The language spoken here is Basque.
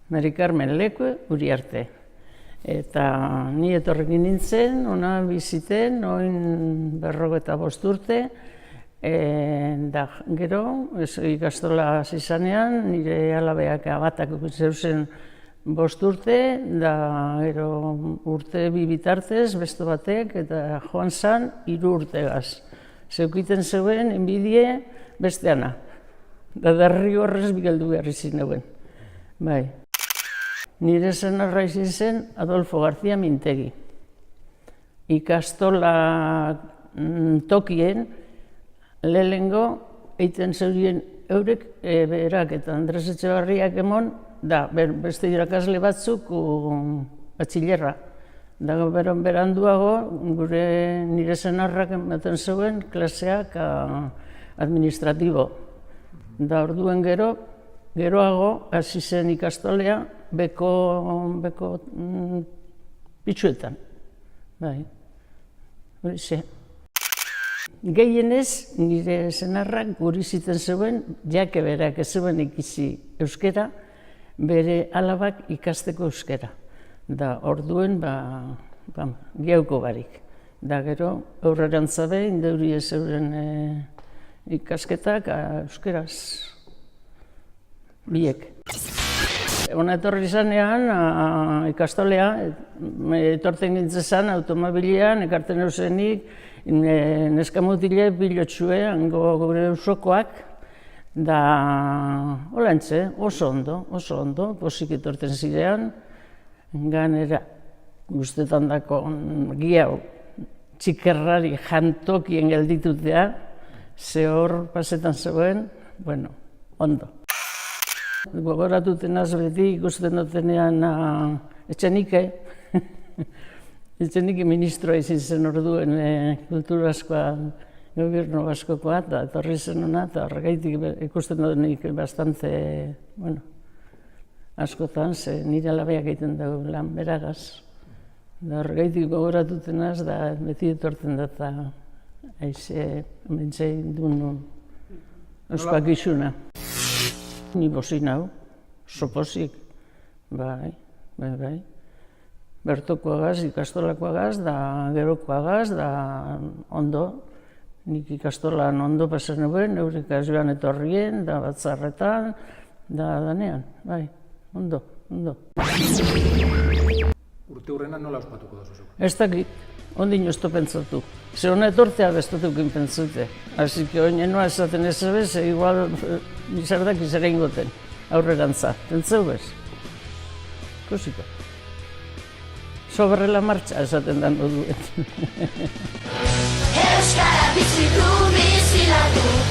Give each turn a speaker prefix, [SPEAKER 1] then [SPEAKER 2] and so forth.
[SPEAKER 1] Mari Carmen Leku Uriarte. Eta ni etorrekin nintzen, ona biziten, oin 45 urte. Da gero, ikastola izanean, nire alabeak batak zeuzen 5 urte, da gero urte 2 bitartez, beste batek, eta joan zan 3 urtegaz. Zeukiten zeuen, enbidie, besteana. Da derrigorrez bigeldu behar izin duen. Bai. Nire senarra izin zen Adolfo García Mintegi. Ikastola tokien, lehenengo eiten zeurien eurek berak eta Andres Etxebarriak emon, da beste irakasle batzuk batxilerra. Da beranduago nire senarrak ematen zeuen klaseak administratibo. Da orduen geroago hasi zen ikastolea beko pitxuetan. Bai, horixe. Gehienez, nire senarrak guri ziten zeuen, jake berak ez zeuen ikizi euskera, bere alabak ikasteko euskera. Da orduen, geuko barik. Da gero, aurrerantzabe, indeuri ez euren ikasketak euskeraz. Biek. Hona etorri izanean, ikastolea, etorten gintzezan, automobilian, ekarten eusenik, neskamutile bilotxue, hango gure usokoak, da holantze, oso ondo, posik etorten zirean, ganera guztetan dako giau txikerrari jantokien gelditutea, ze hor pasetan zegoen, bueno, ondo. Gogoratuten az beti ikusten dutenean Etxenike, Etxenike ministroa izin zen orduen kultura askoa, gobierno askokoa, eta etorri zen hona, eta horregaitik ikusten dutenik bastante, bueno, askotan, ze nire alabeak egiten dugu lan beragaz. Horregaitik gogoratuten az, da beti etorten dut, aize, mentzei duen ospakizuna. Ni bozin hau, sopozik, bai. Bertokoagaz, ikastolakoagaz, da gerokoagaz, da ondo. Nik ikastolan ondo pasen nuen, eurikaz joan etorrien, da batzarretan, da danean, bai, ondo.
[SPEAKER 2] Urte hurrena nola ospatuko da zuzuk?
[SPEAKER 1] Ez dakit, ondino ez pentsatu. Ze hona etortea bestatukin pentsute. Asi que oin enoa esaten ez ebez, igual nizardak izera ingoten, aurrerantza. Pentseu bez? Ikusiko. Sobre la marcha esaten dan duen.
[SPEAKER 3] Euskara bizi du, bizi latu.